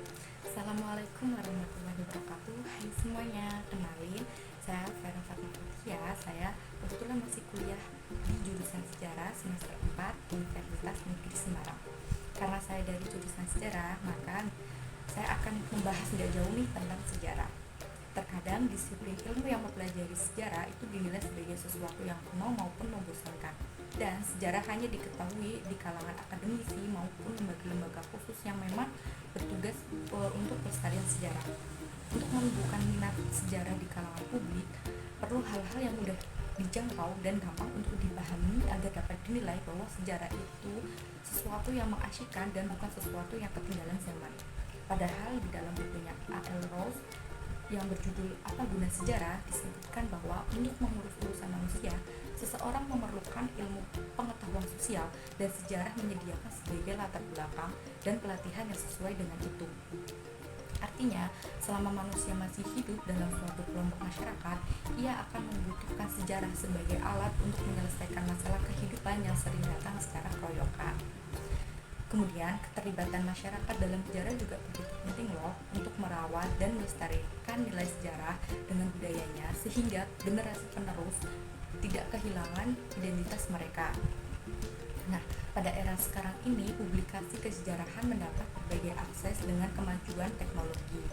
Assalamualaikum warahmatullahi wabarakatuh. Hai semuanya, kenalin saya Vera Fatmatia. Saya kebetulan masih kuliah di jurusan sejarah semester 4 Universitas Negeri Semarang. Karena saya dari jurusan sejarah, maka saya akan membahas tidak jauh nih tentang sejarah. Terkadang disiplin ilmu yang mempelajari sejarah itu dinilai sebagai sesuatu yang kuno maupun membosankan. Dan sejarah hanya diketahui di kalangan akademisi maupun lembaga-lembaga khusus yang memang bertugas untuk pelestarian sejarah. Untuk menumbuhkan minat sejarah di kalangan publik, perlu hal-hal yang mudah dijangkau dan gampang untuk dipahami agar dapat dinilai bahwa sejarah itu sesuatu yang mengasyikkan dan bukan sesuatu yang ketinggalan zaman. Padahal di dalam bukunya A.L. Rose yang berjudul Apa Guna Sejarah disebutkan bahwa untuk mengurus urusan manusia, seseorang memerlukan ilmu pengetahuan sosial dan sejarah menyediakan sebagai latar belakang dan pelatihan yang sesuai dengan itu. Artinya, selama manusia masih hidup dalam suatu kelompok masyarakat, ia akan membutuhkan sejarah sebagai alat untuk menyelesaikan masalah kehidupan yang sering datang secara keroyokan. Kemudian, keterlibatan masyarakat dalam sejarah juga begitu penting loh untuk merawat dan melestarikan nilai sejarah dengan budayanya sehingga generasi penerus tidak kehilangan identitas mereka. Nah, pada era sekarang ini, publikasi kesejarahan mendapat berbagai akses dengan kemajuan teknologi.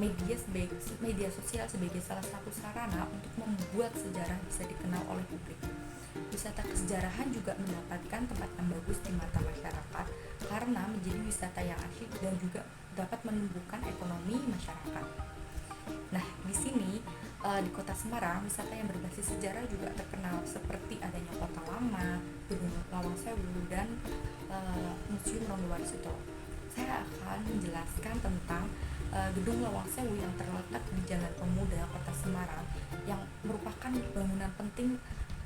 Media sosial sebagai salah satu sarana untuk membuat sejarah bisa dikenal oleh publik. Wisata kesejarahan juga mendapatkan tempat yang bagus di mata masyarakat karena menjadi wisata yang asyik dan juga dapat menumbuhkan ekonomi masyarakat. Nah, di sini di Kota Semarang, wisata yang berbasis sejarah juga terkenal seperti adanya Kota Lama, Gedung Lawang Sewu, dan Museum Rondowarsito. Saya akan menjelaskan tentang Gedung Lawang Sewu yang terletak di Jalan Pemuda, Kota Semarang, yang merupakan bangunan penting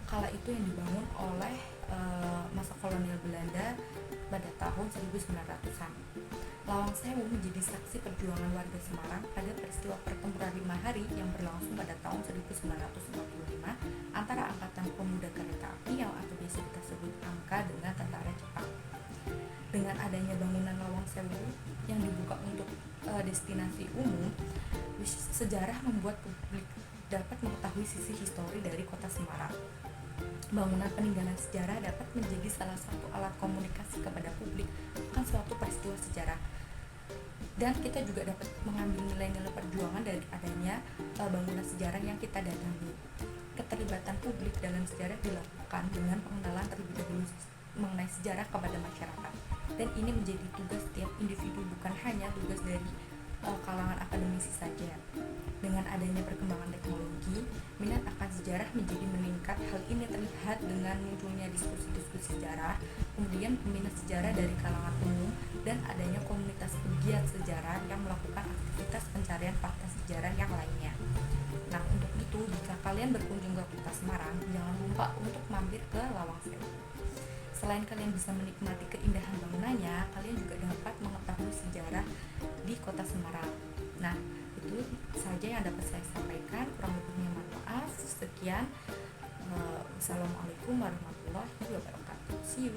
kala itu yang dibangun oleh masa kolonial Belanda pada tahun 1900-an. Lawang Sewu menjadi saksi perjuangan warga Semarang pada peristiwa pertempuran 5 hari yang berlangsung pada tahun 1945 antara Angkatan Pemuda Kereta Api yang atau biasa kita sebut ANKA dengan tentara Jepang. Dengan adanya bangunan Lawang Sewu yang dibuka untuk destinasi umum, sejarah membuat publik dapat mengetahui sisi histori dari kota Semarang. Bangunan peninggalan sejarah dapat menjadi salah satu alat komunikasi kepada publik akan suatu peristiwa sejarah. Dan kita juga dapat mengambil nilai-nilai perjuangan dari adanya bangunan sejarah yang kita datangi. Keterlibatan publik dalam sejarah dilakukan dengan pengenalan terlebih dahulu mengenai sejarah kepada masyarakat. Dan ini menjadi tugas setiap individu, bukan hanya tugas dari kalangan akademisi saja. Dengan adanya perkembangan teknologi, minat akan sejarah menjadi meningkat. Hal ini terlihat dengan munculnya diskusi-diskusi sejarah, kemudian peminat sejarah dari kalangan umum, dan adanya komunitas pegiat sejarah yang melakukan aktivitas pencarian fakta sejarah yang lainnya. Nah, untuk itu, jika kalian berkunjung ke Kota Semarang, jangan lupa untuk mampir ke Lawang Sewu. Selain kalian bisa menikmati keindahan bangunannya, kalian juga dapat mengetahui sejarah di Kota Semarang. Nah, itu saja yang dapat saya sampaikan. Kurang lebihnya mohon maaf. Sekian. Wassalamualaikum warahmatullahi wabarakatuh. See you.